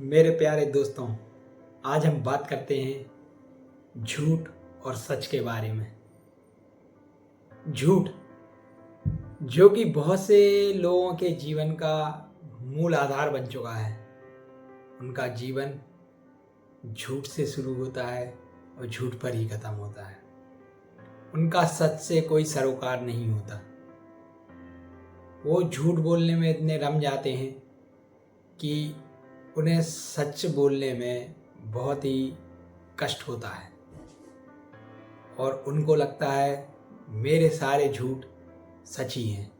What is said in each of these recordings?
मेरे प्यारे दोस्तों, आज हम बात करते हैं झूठ और सच के बारे में। झूठ जो कि बहुत से लोगों के जीवन का मूल आधार बन चुका है। उनका जीवन झूठ से शुरू होता है और झूठ पर ही खत्म होता है। उनका सच से कोई सरोकार नहीं होता। वो झूठ बोलने में इतने रम जाते हैं कि उन्हें सच बोलने में बहुत ही कष्ट होता है और उनको लगता है मेरे सारे झूठ सच ही हैं।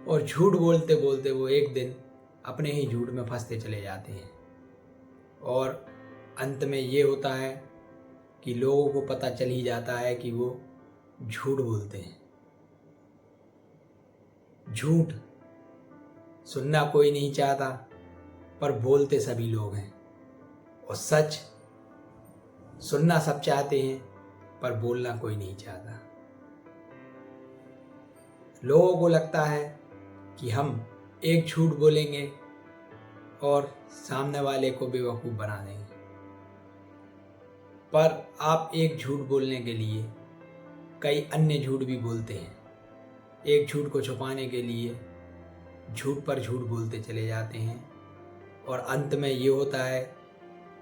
और झूठ बोलते बोलते वो एक दिन अपने ही झूठ में फंसते चले जाते हैं और अंत में ये होता है कि लोगों को पता चल ही जाता है कि वो झूठ बोलते हैं। झूठ सुनना कोई नहीं चाहता पर बोलते सभी लोग हैं, और सच सुनना सब चाहते हैं पर बोलना कोई नहीं चाहता। लोगों को लगता है कि हम एक झूठ बोलेंगे और सामने वाले को बेवकूफ़ बना देंगे, पर आप एक झूठ बोलने के लिए कई अन्य झूठ भी बोलते हैं। एक झूठ को छुपाने के लिए झूठ पर झूठ बोलते चले जाते हैं और अंत में ये होता है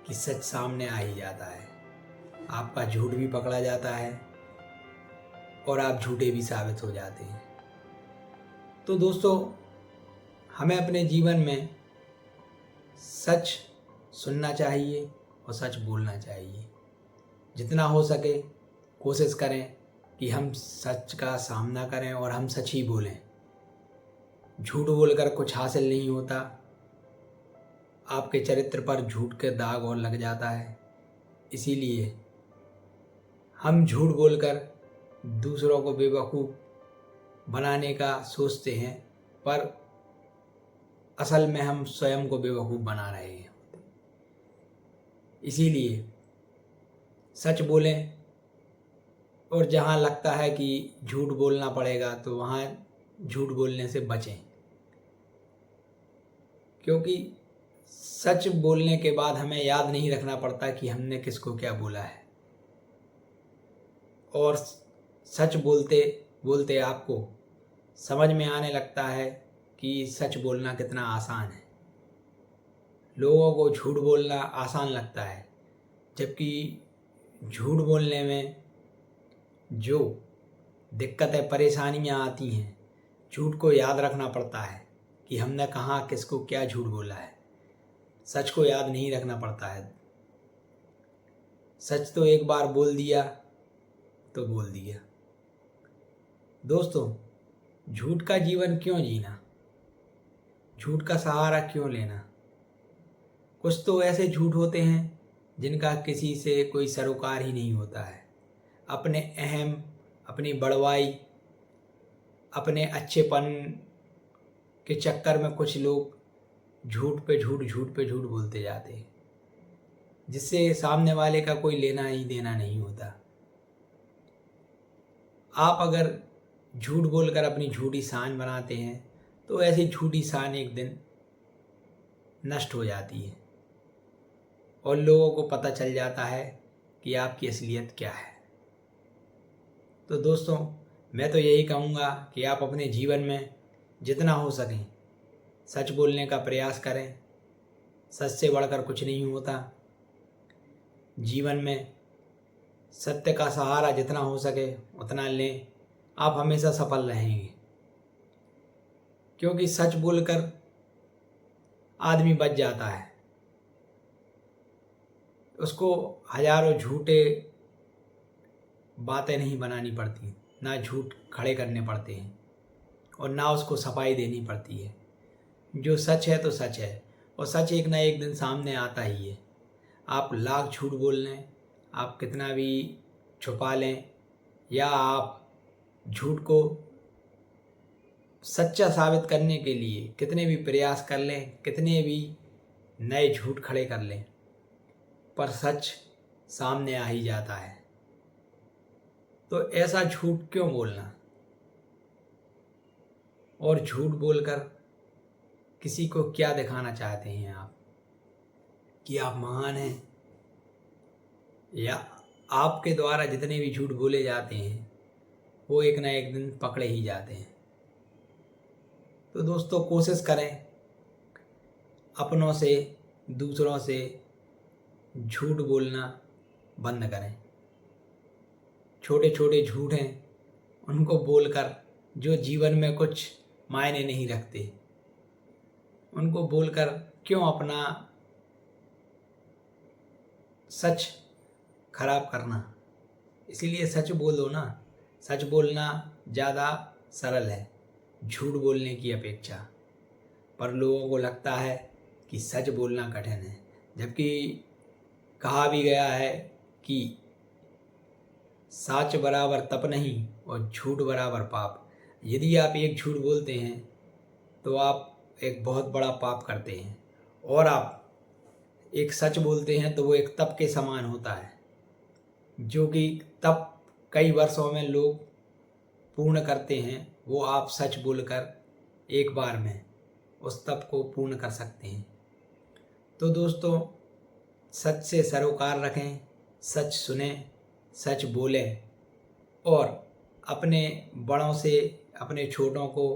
कि सच सामने आ ही जाता है। आपका झूठ भी पकड़ा जाता है और आप झूठे भी साबित हो जाते हैं। तो दोस्तों, हमें अपने जीवन में सच सुनना चाहिए और सच बोलना चाहिए। जितना हो सके कोशिश करें कि हम सच का सामना करें और हम सच ही बोलें। झूठ बोलकर कुछ हासिल नहीं होता। आपके चरित्र पर झूठ के दाग और लग जाता है। इसीलिए हम झूठ बोलकर दूसरों को बेवकूफ़ बनाने का सोचते हैं, पर असल में हम स्वयं को बेवकूफ़ बना रहे हैं। इसीलिए सच बोलें और जहाँ लगता है कि झूठ बोलना पड़ेगा तो वहाँ झूठ बोलने से बचें, क्योंकि सच बोलने के बाद हमें याद नहीं रखना पड़ता कि हमने किसको क्या बोला है। और सच बोलते बोलते आपको समझ में आने लगता है कि सच बोलना कितना आसान है। लोगों को झूठ बोलना आसान लगता है, जबकि झूठ बोलने में जो दिक्कतें परेशानियां आती हैं, झूठ को याद रखना पड़ता है कि हमने कहाँ किसको क्या झूठ बोला है। सच को याद नहीं रखना पड़ता है। सच तो एक बार बोल दिया तो बोल दिया। दोस्तों, झूठ का जीवन क्यों जीना? झूठ का सहारा क्यों लेना? कुछ तो ऐसे झूठ होते हैं जिनका किसी से कोई सरोकार ही नहीं होता है। अपने अहम, अपनी बड़वाई, अपने अच्छेपन के चक्कर में कुछ लोग झूठ पे झूठ बोलते जाते हैं, जिससे सामने वाले का कोई लेना ही देना नहीं होता। आप अगर झूठ बोलकर अपनी झूठी शान बनाते हैं तो ऐसी झूठी शान एक दिन नष्ट हो जाती है और लोगों को पता चल जाता है कि आपकी असलियत क्या है। तो दोस्तों, मैं तो यही कहूँगा कि आप अपने जीवन में जितना हो सकें सच बोलने का प्रयास करें। सच से बढ़कर कुछ नहीं होता। जीवन में सत्य का सहारा जितना हो सके उतना लें, आप हमेशा सफल रहेंगे। क्योंकि सच बोलकर आदमी बच जाता है। उसको हजारों झूठे बातें नहीं बनानी पड़ती, ना झूठ खड़े करने पड़ते हैं और ना उसको सफाई देनी पड़ती है। जो सच है तो सच है, और सच एक ना एक दिन सामने आता ही है। आप लाख झूठ बोल लें, आप कितना भी छुपा लें, या आप झूठ को सच्चा साबित करने के लिए कितने भी प्रयास कर लें, कितने भी नए झूठ खड़े कर लें, पर सच सामने आ ही जाता है। तो ऐसा झूठ क्यों बोलना? और झूठ बोलकर किसी को क्या दिखाना चाहते हैं आप? कि आप महान हैं, या आपके द्वारा जितने भी झूठ बोले जाते हैं वो एक ना एक दिन पकड़े ही जाते हैं। तो दोस्तों, कोशिश करें अपनों से, दूसरों से झूठ बोलना बंद करें। छोटे छोटे झूठ हैं, उनको बोलकर जो जीवन में कुछ मायने नहीं रखते, उनको बोलकर क्यों अपना सच खराब करना। इसीलिए सच बोलो ना। सच बोलना ज़्यादा सरल है झूठ बोलने की अपेक्षा। पर लोगों को लगता है कि सच बोलना कठिन है, जबकि कहा भी गया है कि सच बराबर तप नहीं और झूठ बराबर पाप। यदि आप एक झूठ बोलते हैं तो आप एक बहुत बड़ा पाप करते हैं, और आप एक सच बोलते हैं तो वो एक तप के समान होता है, जो कि तप कई वर्षों में लोग पूर्ण करते हैं। वो आप सच बोलकर एक बार में उस तप को पूर्ण कर सकते हैं। तो दोस्तों, सच से सरोकार रखें, सच सुने, सच बोलें, और अपने बड़ों से अपने छोटों को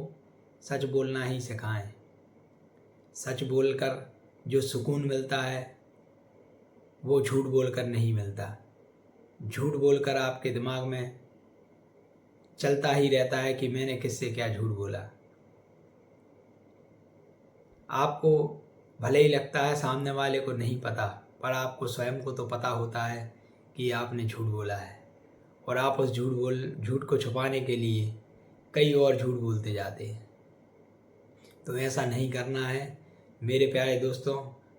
सच बोलना ही सिखाएं। सच बोलकर जो सुकून मिलता है वो झूठ बोलकर नहीं मिलता। झूठ बोलकर आपके दिमाग में चलता ही रहता है कि मैंने किससे क्या झूठ बोला। आपको भले ही लगता है सामने वाले को नहीं पता, पर आपको स्वयं को तो पता होता है कि आपने झूठ बोला है, और आप उस झूठ को छुपाने के लिए कई और झूठ बोलते जाते हैं। तो ऐसा नहीं करना है मेरे प्यारे दोस्तों।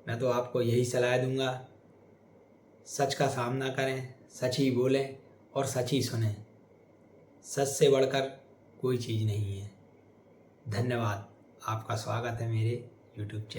मैं तो आपको यही सलाह दूंगा, सच का सामना करें, सच ही बोलें और सच ही सुनें। सच से बढ़कर कोई चीज़ नहीं है। धन्यवाद। आपका स्वागत है मेरे YouTube चैनल।